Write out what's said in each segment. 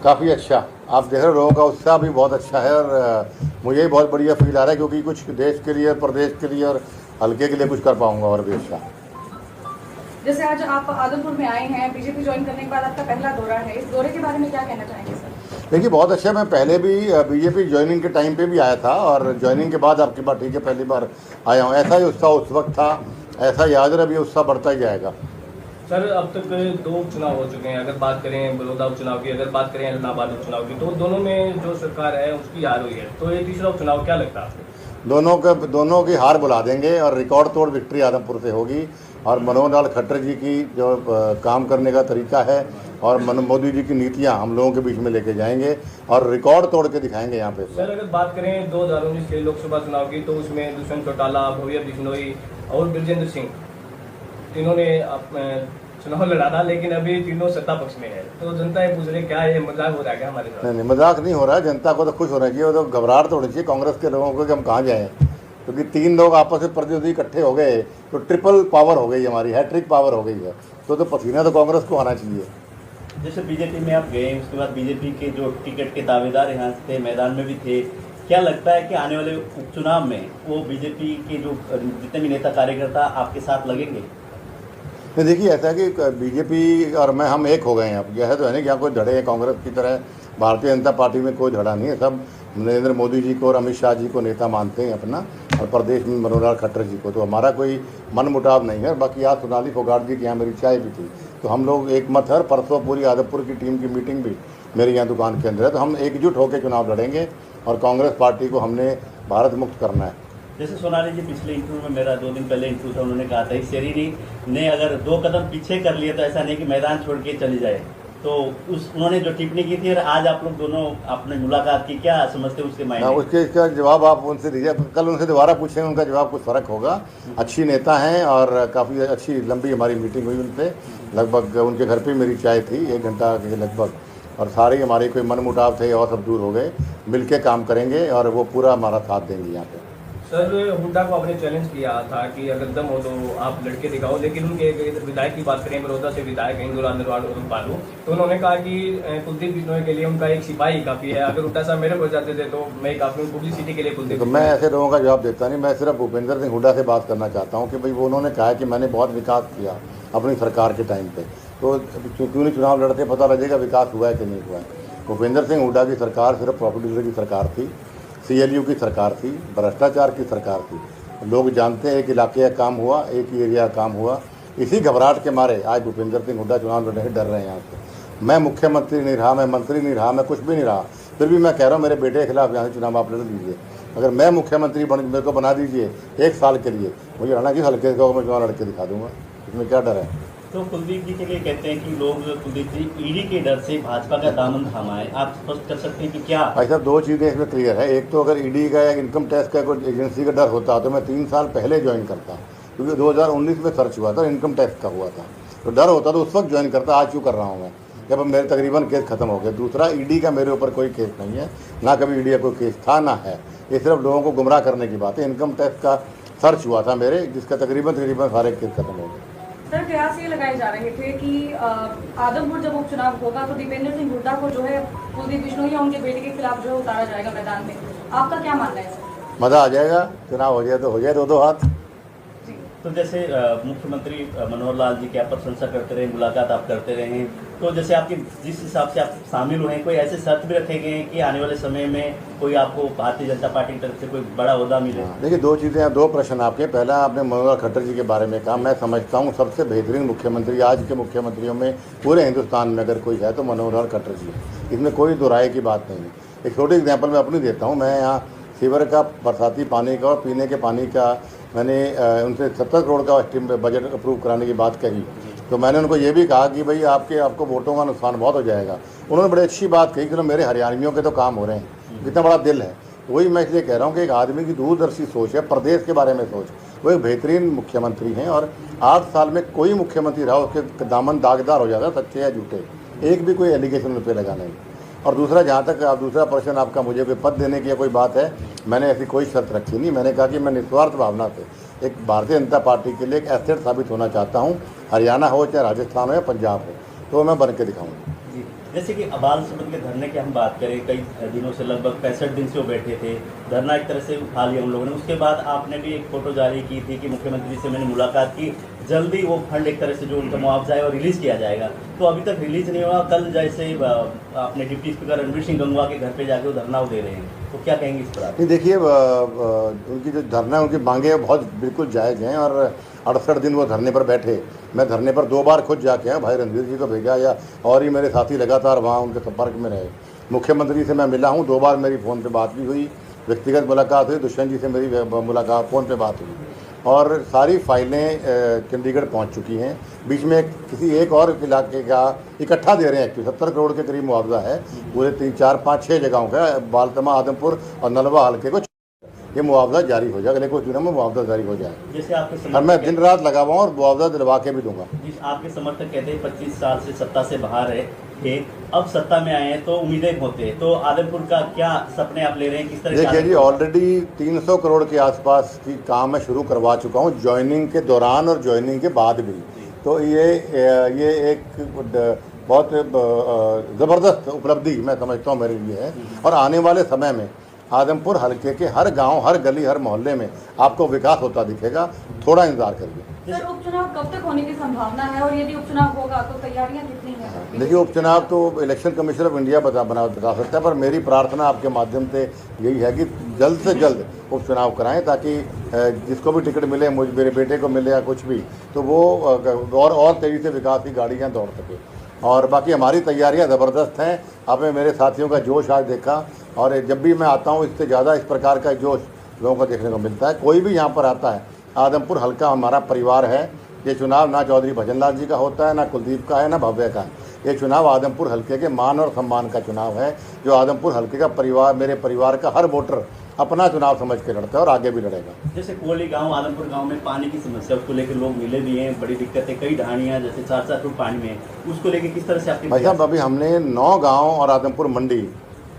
काफ़ी अच्छा, आप देख रहे हो लोगों का उत्साह भी बहुत अच्छा है और मुझे भी बहुत बढ़िया फील आ रहा है क्योंकि कुछ देश के लिए, प्रदेश के लिए और हल्के के लिए कुछ कर पाऊंगा और भी अच्छा। जैसे आज आप आदमपुर में आए हैं, बीजेपी ज्वाइन करने के बाद आपका पहला दौरा है, इस दौरे के बारे में क्या कहना चाहेंगे सर? देखिए बहुत अच्छा, मैं पहले भी बीजेपी ज्वाइनिंग के टाइम पे भी आया था और ज्वाइनिंग के बाद आपकी बात ठीक है, पहली बार आया हूँ। ऐसा ही उत्साह उस वक्त था, ऐसा याद रहे, अभी उत्साह बढ़ता ही जाएगा। सर अब तक 2 उपचुनाव हो चुके हैं, अगर बात करें बड़ौदा उपचुनाव की, अगर बात करें इलाहाबाद उपचुनाव की, तो दोनों में जो सरकार है उसकी हार हुई है, तो ये तीसरा उपचुनाव क्या लगता है आपको? दोनों की हार बुला देंगे और रिकॉर्ड तोड़ विक्ट्री आदमपुर से होगी। और मनोहर लाल खट्टर जी की जो काम करने का तरीका है और मोदी जी की नीतियां हम लोगों के बीच में लेके जाएंगे और रिकॉर्ड तोड़ के दिखाएंगे यहाँ पे। सर अगर बात करें 2019 के लोकसभा चुनाव की, तो उसमें दुष्यंत चौटाला, भव्य बिश्नोई और ब्रजेंद्र सिंह तीनों ने चुनाव लड़ा था, लेकिन अभी तीनों सत्ता पक्ष में है, तो जनता ये पूछ रही क्या ये मजाक हो रहा है क्या हमारे साथ? नहीं, मजाक नहीं हो रहा है। जनता को तो खुश होना चाहिए, वो तो घबराहट तो होनी चाहिए कांग्रेस के लोगों को कि हम कहाँ जाएं, क्योंकि 3 लोग आपस में प्रतिनिधि इकट्ठे हो गए तो ट्रिपल पावर हो गई, हमारी हैट्रिक पावर हो गई है। तो पसीना तो कांग्रेस को आना चाहिए। जैसे बीजेपी में आप गए, उसके बाद बीजेपी के जो टिकट के दावेदार यहाँ थे, मैदान में भी थे, क्या लगता है कि आने वाले उपचुनाव में वो बीजेपी के जो जितने भी नेता कार्यकर्ता आपके साथ लगेंगे? नहीं, देखिए ऐसा है कि बीजेपी और मैं हम एक हो गए हैं अब। यह तो है नहीं कि यहाँ कोई धड़े हैं कांग्रेस की तरह। भारतीय जनता पार्टी में कोई धड़ा नहीं है, सब नरेंद्र मोदी जी को और अमित शाह जी को नेता मानते हैं अपना, और प्रदेश में मनोहर लाल खट्टर जी को। तो हमारा कोई मन मुटाव नहीं है। बाकी आज सोनाली फोगाट जी की यहाँ मेरी चाय भी थी, तो हम लोग एक मत है। परसों पूरी आदमपुर की टीम की मीटिंग भी मेरे यहाँ दुकान के अंदर है। तो हम एकजुट होकर चुनाव लड़ेंगे और कांग्रेस पार्टी को हमने भारत मुक्त करना है। जैसे सोनाली जी पिछले इंटरव्यू में, मेरा 2 दिन पहले इंटरव्यू था, उन्होंने कहा था शरीरी ने अगर 2 कदम पीछे कर लिए तो ऐसा नहीं कि मैदान छोड़ के चली जाए। तो उन्होंने जो टिप्पणी की थी, और आज आप लोग दोनों आपने मुलाकात की, क्या समझते हैं उसके मायने? उसके इसका जवाब आप उनसे दीजिए, कल उनसे दोबारा पूछेंगे, उनका जवाब कुछ फ़र्क होगा। अच्छी नेता हैं और काफ़ी अच्छी लंबी हमारी मीटिंग हुई उनसे। लगभग उनके घर पे मेरी चाय थी 1 घंटा के लगभग, और सारे हमारे कोई मन मुटाव थे और सब दूर हो गए। मिल के काम करेंगे और वो पूरा हमारा साथ देंगे यहाँ पे। सर हुड्डा को आपने चैलेंज किया था कि अगर दम हो तो आप लड़के दिखाओ, लेकिन उनके विधायक की बात करें, बड़ौदा से विधायक इंदुरा नरवाल और बालू, तो उन्होंने कहा कि कुलदीप बिश्नोई के लिए उनका एक सिपाही काफ़ी है, अगर हुड्डा साहब मेरे को जाते थे तो मैं काफ़ी पब्लिसिटी के लिए कुलदीप। तो मैं ऐसे लोगों का जवाब देता नहीं। मैं सिर्फ भूपेंद्र सिंह हुड्डा से बात करना चाहता हूँ कि भाई वो उन्होंने कहा कि मैंने बहुत विकास किया अपनी सरकार के टाइम पर, तो क्यों नहीं चुनाव लड़ते, पता लगेगा विकास हुआ है कि नहीं हुआ है। भूपेंद्र सिंह हुड्डा की सरकार सिर्फ प्रॉपर्टी डीलर की सरकार थी, CLU की सरकार थी, भ्रष्टाचार की सरकार थी। लोग जानते हैं एक इलाके का काम हुआ, एक ही एरिया का काम हुआ। इसी घबराहट के मारे आज भूपेंद्र सिंह हुड्डा चुनाव लड़ने से डर रहे हैं यहाँ से। मैं मुख्यमंत्री नहीं रहा, मैं मंत्री नहीं रहा, मैं कुछ भी नहीं रहा, फिर भी मैं कह रहा हूँ मेरे बेटे के खिलाफ यहाँ से चुनाव आप लड़ लीजिए। अगर मैं मुख्यमंत्री मेरे को बना दीजिए 1 साल के लिए, मुझे लड़ना कि हल्के से मैं चुनाव लड़के दिखा दूंगा, इसमें क्या डर है। तो कुलदीप जी के लिए कहते हैं कि लोग कुलदीप जी ईडी के डर से भाजपा का दामन थामा है, आप स्पष्ट कर सकते हैं कि क्या? भाई साहब 2 चीज़ें इसमें क्लियर है। एक तो अगर ईडी का या इनकम टैक्स का कोई एजेंसी का डर होता तो मैं 3 साल पहले ज्वाइन करता, क्योंकि 2019 में सर्च हुआ था, इनकम टैक्स का हुआ था। तो डर होता तो उस वक्त ज्वाइन करता। आज क्यों कर रहा हूँ मैं, जब मेरे तकरीबन केस खत्म हो गए। दूसरा, ईडी का मेरे ऊपर कोई केस नहीं है, ना कभी ईडी का कोई केस था ना है। ये सिर्फ लोगों को गुमराह करने की बात है। इनकम टैक्स का सर्च हुआ था मेरे, जिसका तकरीबन सारे केस खत्म हो गए। सर कयास ये लगाए जा रहे थे कि आदमपुर जब उपचुनाव होगा तो दीपेंद्र सिंह हुड्डा को जो है कुलदीप बिश्नोई या उनके बेटे के खिलाफ जो है उतारा जाएगा मैदान में, आपका क्या मानना है सर? मज़ा आ जाएगा, चुनाव हो जाए तो हो जाए, 2-2 हाथ। तो जैसे मुख्यमंत्री मनोहर लाल जी की आप प्रशंसा करते रहे, मुलाकात आप करते रहे हैं, तो जैसे आपके जिस हिसाब से आप शामिल हुए हैं, कोई ऐसे शर्त भी रखे गए हैं कि आने वाले समय में कोई आपको भारतीय जनता पार्टी की तरफ से कोई बड़ा ओहदा मिले? देखिए 2 चीज़ें हैं, 2 प्रश्न आपके। पहला आपने मनोहर लाल खट्टर जी के बारे में कहा। मैं समझता हूँ सबसे बेहतरीन मुख्यमंत्री आज के मुख्यमंत्रियों में पूरे हिंदुस्तान में अगर कोई है तो मनोहर लाल खट्टर जी, इसमें कोई दो राय की बात नहीं है। एक छोटी एग्जाम्पल मैं अपनी देता हूँ। मैं यहाँ सीवर का, बरसाती पानी का और पीने के पानी का मैंने उनसे 70 करोड़ का बजट अप्रूव कराने की बात कही। तो मैंने उनको ये भी कहा कि भाई आपको वोटों का नुकसान बहुत हो जाएगा। उन्होंने बड़ी अच्छी बात कही कि मेरे हरियाणवियों के तो काम हो रहे हैं, कितना बड़ा दिल है। तो वही मैं इसलिए कह रहा हूँ कि एक आदमी की दूरदर्शी सोच है, प्रदेश के बारे में सोच। वो एक बेहतरीन मुख्यमंत्री हैं और 8 साल में कोई मुख्यमंत्री रहा उसके दामन दागदार हो जाता, सच्चे या झूठे, एक भी कोई एलिगेशन उन पर लगा नहीं। और दूसरा, जहाँ तक आप दूसरा प्रश्न आपका, मुझे कोई पद देने की कोई बात है, मैंने ऐसी कोई शर्त रखी नहीं। मैंने कहा कि मैं निस्वार्थ भावना से एक भारतीय जनता पार्टी के लिए एक एसेट साबित होना चाहता हूँ। हरियाणा हो चाहे राजस्थान हो या पंजाब हो, तो मैं बन के दिखाऊँगा। जैसे कि अबाल संबंध के धरने की हम बात करें, कई दिनों से लगभग 65 दिन से वो बैठे थे, धरना एक तरह से उठा लिया उन लोगों ने। उसके बाद आपने भी एक फोटो जारी की थी कि मुख्यमंत्री से मैंने मुलाकात की, जल्दी वो फंड एक तरह से जो उनका मुआवजा है वो रिलीज़ किया जाएगा। तो अभी तक रिलीज़ नहीं हुआ। कल जैसे अपने डिप्टी स्पीकर रणवीर सिंह गंगवा के घर पे जाके वो धरना दे रहे हैं, तो क्या कहेंगे इस पर आप? नहीं, देखिए उनकी जो धरना है, उनकी मांगे बहुत बिल्कुल जायज़ हैं और 68 दिन वो धरने पर बैठे। मैं धरने पर 2 बार खुद जाके आया, भाई रणधीर जी को भेजा या और ही मेरे साथी लगातार वहाँ उनके संपर्क में रहे। मुख्यमंत्री से मैं मिला हूँ, 2 बार मेरी फ़ोन पे बात भी हुई, व्यक्तिगत मुलाकात हुई, दुष्यंत जी से मेरी मुलाकात फ़ोन पे बात हुई और सारी फाइलें चंडीगढ़ पहुंच चुकी हैं। बीच में किसी एक और इलाके का इकट्ठा दे रहे हैं, एक्चुअली 70 करोड़ के करीब मुआवजा है पूरे 3, 4, 5, 6 जगहों का, बालतमा, आदमपुर और नलवा हल्के को ये मुआवजा जारी हो जाएगा। अगले कुछ दिनों में मुआवजा जारी हो जाएगा। जैसे आपके और मैं दिन रात लगा हुआ हूँ और मुआवजा दिलवा के भी दूंगा। जिस आपके समर्थक कहते हैं 25 साल से सत्ता से बाहर है थे, अब सत्ता में आए हैं तो उम्मीदें होते हैं, तो आदमपुर का क्या सपने आप ले रहे हैं, किस तरह? देखिए जी, ऑलरेडी 300 करोड़ के आसपास की काम मैं शुरू करवा चुका हूँ, ज्वाइनिंग के दौरान और ज्वाइनिंग के बाद भी। तो ये एक बहुत ज़बरदस्त उपलब्धि मैं समझता हूँ मेरे लिए है। और आने वाले समय में आदमपुर हल्के के हर गांव, हर गली, हर मोहल्ले में आपको विकास होता दिखेगा। थोड़ा इंतजार करिए। सर, उपचुनाव कब तक होने की संभावना है और यदि उपचुनाव होगा तो तैयारियां कितनी हैं? देखिए, उपचुनाव तो इलेक्शन कमीशन ऑफ इंडिया बता सकता है, पर मेरी प्रार्थना आपके माध्यम से यही है कि जल्द से जल्द उपचुनाव कराएं ताकि जिसको भी टिकट मिले, मेरे बेटे को मिले या कुछ भी, तो वो और तेज़ी से विकास की गाड़ियाँ दौड़ सके। और बाकी हमारी तैयारियां ज़बरदस्त हैं। आपने मेरे साथियों का जोश आज देखा और जब भी मैं आता हूं इससे ज़्यादा इस प्रकार का जोश लोगों को देखने को मिलता है। कोई भी यहां पर आता है, आदमपुर हल्का हमारा परिवार है। ये चुनाव ना चौधरी भजनलाल जी का होता है, ना कुलदीप का है, ना भव्य का है। ये चुनाव आदमपुर हल्के के मान और सम्मान का चुनाव है, जो आदमपुर हल्के का परिवार, मेरे परिवार का हर वोटर अपना चुनाव समझ के लड़ता है और आगे भी लड़ेगा। जैसे कोली गांव, आदमपुर गांव में पानी की समस्या, उसको लेकर लोग मिले भी हैं, बड़ी दिक्कत है, कई ढाणियां जैसे 4-4 फुट पानी में, उसको लेकर किस तरह से आपके? भाई साहब, अभी हमने 9 गांव और आदमपुर मंडी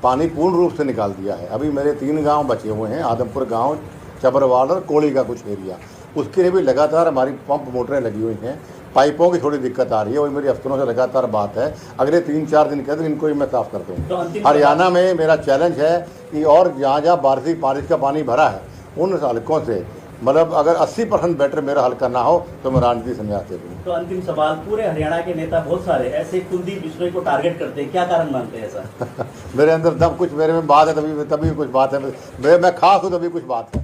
पानी पूर्ण रूप से निकाल दिया है। अभी मेरे 3 गांव बचे हुए हैं, आदमपुर गांव, चबरवाल और कोली का कुछ एरिया। उसके लिए भी लगातार हमारी पंप मोटरें लगी हुई हैं। पाइपों की थोड़ी दिक्कत आ रही है, वही मेरी अफसरों से लगातार बात है। अगले 3-4 दिन के अंदर इनको ही मैं साफ कर दूँगा। हरियाणा में मेरा चैलेंज है कि और जहाँ बारिश का पानी भरा है उन हल्कों से, मतलब अगर 80% बेटर मेरा हल्का ना हो तो मैं राजनीति संन्यास दे दूँगा। तो अंतिम सवाल, पूरे हरियाणा के नेता बहुत सारे ऐसे कुलदीप बिश्नोई को टारगेट करते हैं, क्या कारण मानते हैं ऐसा? मेरे अंदर तब कुछ मेरे में बात है, तभी कुछ बात है। मैं खास हूँ तभी कुछ बात है।